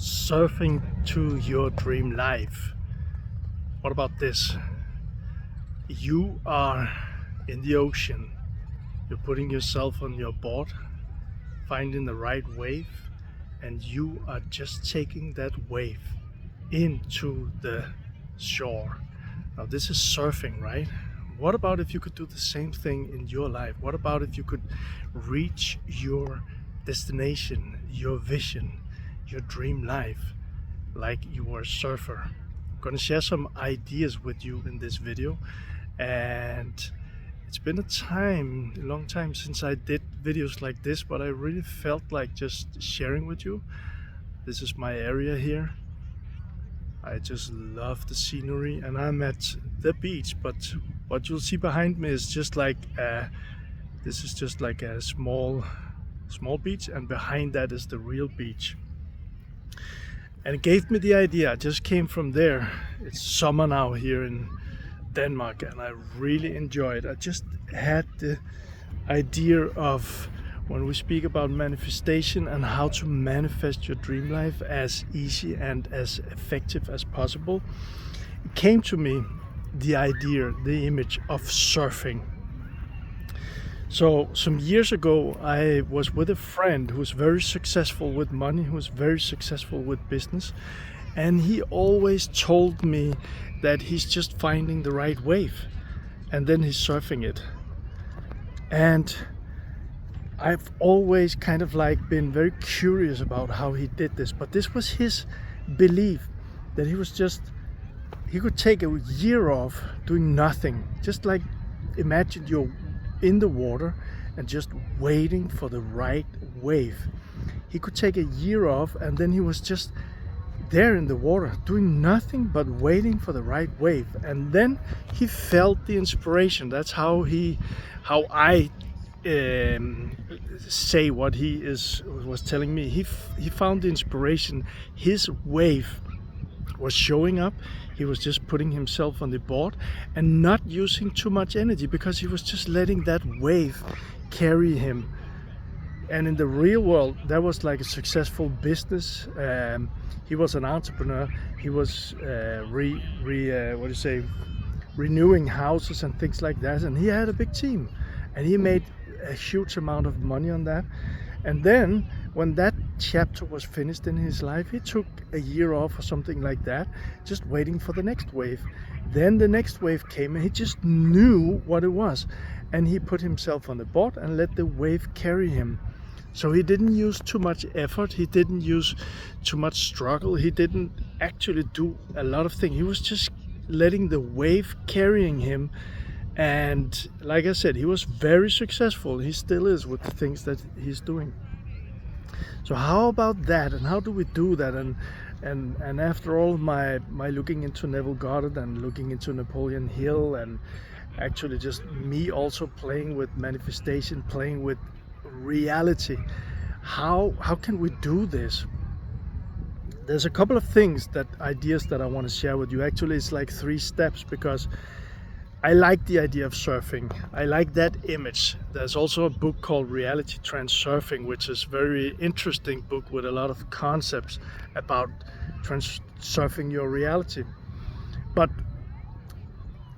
Surfing to your dream life. What about this? You are in the ocean. You're putting yourself on your board, finding the right wave, and you are just taking that wave into the shore. Now, this is surfing, right? What about if you could do the same thing in your life? What about if you could reach your destination, your vision, your dream life, like you were a surfer? I'm gonna share some ideas with you in this video, and it's been a long time since I did videos like this, but I really felt like just sharing with you. This is my area here. I just love the scenery, and I'm at the beach, but what you'll see behind me is just like this is just like a small beach, and behind that is the real beach. And it gave me the idea. I just came from there. It's summer now here in Denmark, and I really enjoy it. I just had the idea of, when we speak about manifestation and how to manifest your dream life as easy and as effective as possible, it came to me the idea, the image of surfing. So some years ago, I was with a friend who was very successful with money, who was very successful with business, and he always told me that he's just finding the right wave and then he's surfing it. And I've always kind of like been very curious about how he did this, but this was his belief, that he could take a year off doing nothing. Just like, imagine you're in the water and just waiting for the right wave. He could take a year off, and then he was just there in the water doing nothing but waiting for the right wave, and then he felt the inspiration. That's how I say what he was telling me. He found the inspiration. His wave was showing up. He was just putting himself on the board and not using too much energy, because he was just letting that wave carry him. And in the real world, that was like a successful business. He was an entrepreneur. He was renewing houses and things like that, and he had a big team, and he made a huge amount of money on that. And then when that chapter was finished in his life, he took a year off or something like that, just waiting for the next wave. Then the next wave came, and he just knew what it was, and he put himself on the board and let the wave carry him. So he didn't use too much effort, he didn't use too much struggle, he didn't actually do a lot of things. He was just letting the wave carrying him. And like I said, he was very successful. He still is with the things that he's doing. So how about that, and how do we do that? And after all my looking into Neville Goddard and looking into Napoleon Hill, and actually just me also playing with manifestation, playing with reality, how can we do this? There's a couple of ideas that I want to share with you. Actually, it's like 3 steps, because I like the idea of surfing. I like that image. There's also a book called Reality Transurfing, which is a very interesting book with a lot of concepts about transurfing your reality. But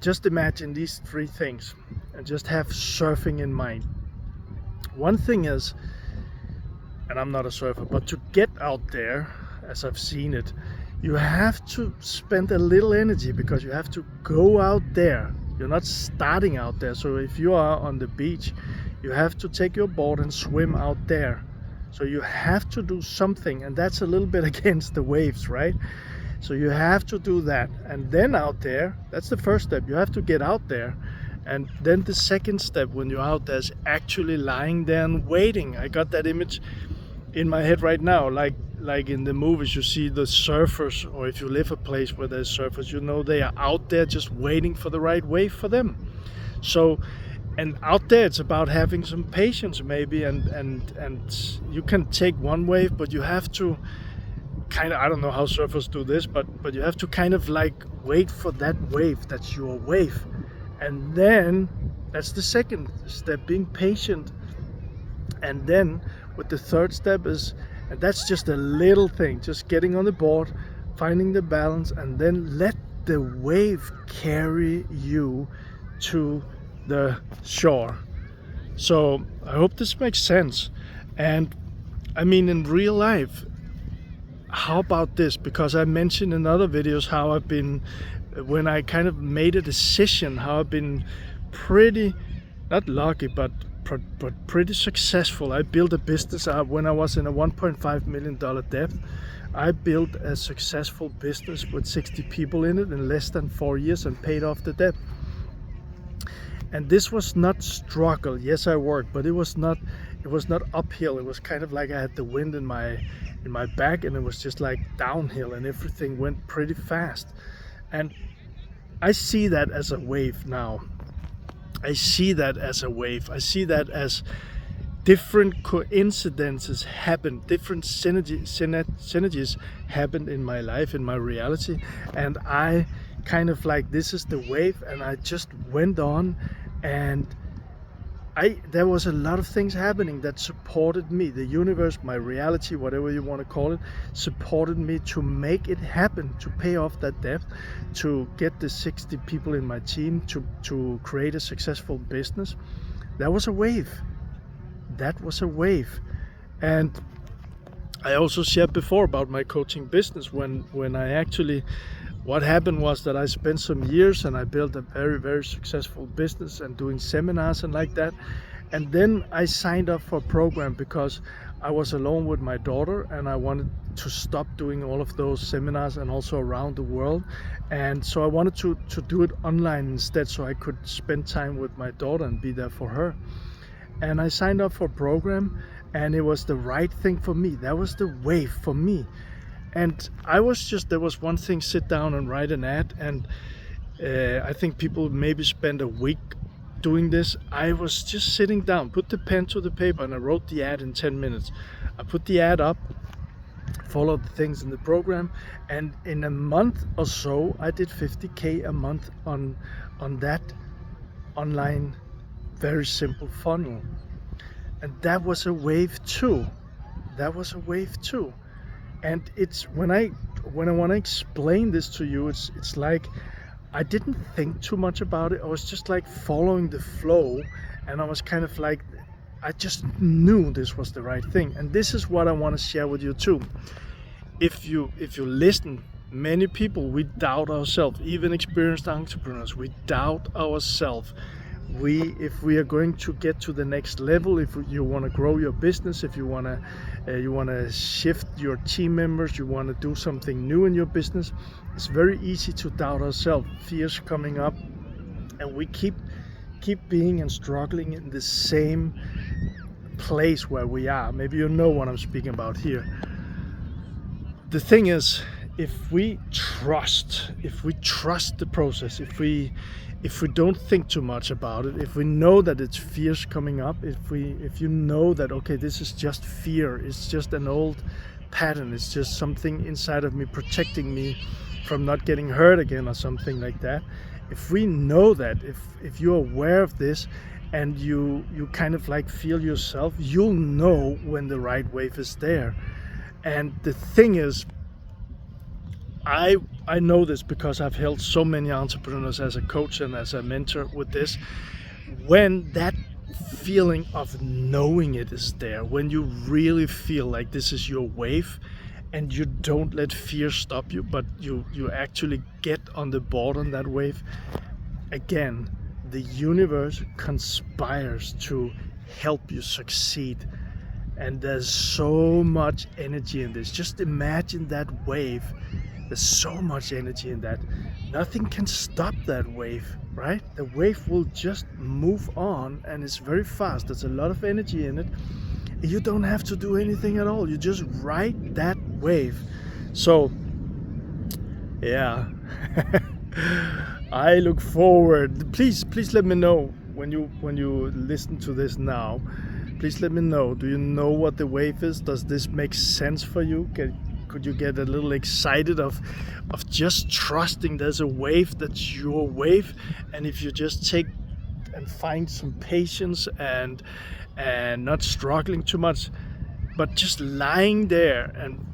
just imagine these 3 things and just have surfing in mind. One thing is, and I'm not a surfer, but to get out there, as I've seen it, you have to spend a little energy, because you have to go out there. You're not starting out there. So if you are on the beach, you have to take your board and swim out there. So you have to do something, and that's a little bit against the waves, right? So you have to do that. And then out there, that's the first step. You have to get out there. And then the second step, when you're out there, is actually lying there and waiting. I got that image in my head right now, like in the movies you see the surfers, or if you live a place where there's surfers, you know they are out there just waiting for the right wave for them. So, and out there it's about having some patience maybe, and you can take one wave, but you have to kind of, I don't know how surfers do this, but you have to kind of like wait for that wave. That's your wave. And then that's the second step, being patient. And then with the third step is And that's just a little thing, just getting on the board, finding the balance, and then let the wave carry you to the shore. So I hope this makes sense. And I mean, in real life, how about this? Because I mentioned in other videos how I've been, when I kind of made a decision, how I've been pretty, not lucky, but pretty successful. I built a business when I was in a $1.5 million debt. I built a successful business with 60 people in it in less than 4 years and paid off the debt. And this was not struggle. Yes, I worked, but it was not uphill. It was kind of like I had the wind in my back, and it was just like downhill, and everything went pretty fast. And I see that as a wave now. I see that as a wave. I see that as different coincidences happen, different synergies happened in my life, in my reality, and I kind of like, this is the wave, and I just went on, and there was a lot of things happening that supported me. The universe, my reality, whatever you want to call it, supported me to make it happen, to pay off that debt, to get the 60 people in my team, to create a successful business. That was a wave. That was a wave. And I also shared before about my coaching business, when I actually, what happened was that I spent some years and I built a very, very successful business and doing seminars and like that. And then I signed up for a program because I was alone with my daughter, and I wanted to stop doing all of those seminars and also around the world. And so I wanted to do it online instead, so I could spend time with my daughter and be there for her. And I signed up for a program, and it was the right thing for me. That was the wave for me. And I was just, there was one thing, sit down and write an ad. And I think people maybe spend a week doing this. I was just sitting down, put the pen to the paper, and I wrote the ad in 10 minutes. I put the ad up, followed the things in the program, and in a month or so, I did 50K a month on that online, very simple funnel. And that was a wave too. That was a wave too. And it's, when I want to explain this to you, it's like I didn't think too much about it. I was just like following the flow, and I was kind of like, I just knew this was the right thing. And this is what I want to share with you too. If you listen, many people, we doubt ourselves. Even experienced entrepreneurs, we doubt ourselves. If we are going to get to the next level, if you want to grow your business, if you want to shift your team members, you want to do something new in your business, it's very easy to doubt ourselves. Fears coming up, and we keep being and struggling in the same place where we are. Maybe you know what I'm speaking about here. The thing is, if we trust the process, if we don't think too much about it, if we know that it's fears coming up, if you know that, okay, this is just fear, it's just an old pattern, it's just something inside of me protecting me from not getting hurt again or something like that. If we know that, if you're aware of this, and you kind of like feel yourself, you'll know when the right wave is there. And the thing is, I know this because I've helped so many entrepreneurs as a coach and as a mentor with this. When that feeling of knowing it is there, when you really feel like this is your wave, and you don't let fear stop you, but you actually get on the board on that wave, again, the universe conspires to help you succeed. And there's so much energy in this. Just imagine that wave. There's so much energy in that. Nothing can stop that wave, right? The wave will just move on, and it's very fast. There's a lot of energy in it. You don't have to do anything at all. You just ride that wave. So, yeah. I look forward. Please let me know when you listen to this now. Please let me know. Do you know what the wave is? Does this make sense for you? Could you get a little excited of just trusting there's a wave that's your wave? And if you just take and find some patience and not struggling too much, But just lying there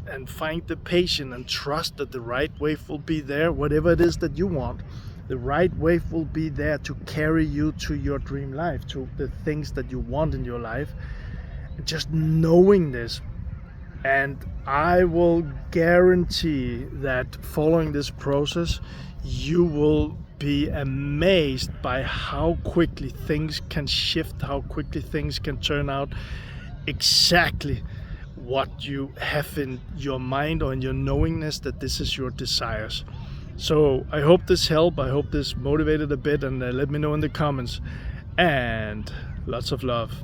and find the patience and trust that the right wave will be there, whatever it is that you want, the right wave will be there to carry you to your dream life, to the things that you want in your life. Just knowing this, and I will guarantee that following this process, you will be amazed by how quickly things can shift, how quickly things can turn out exactly what you have in your mind or in your knowingness that this is your desires. So I hope this helped. I hope this motivated a bit, and let me know in the comments. And lots of love.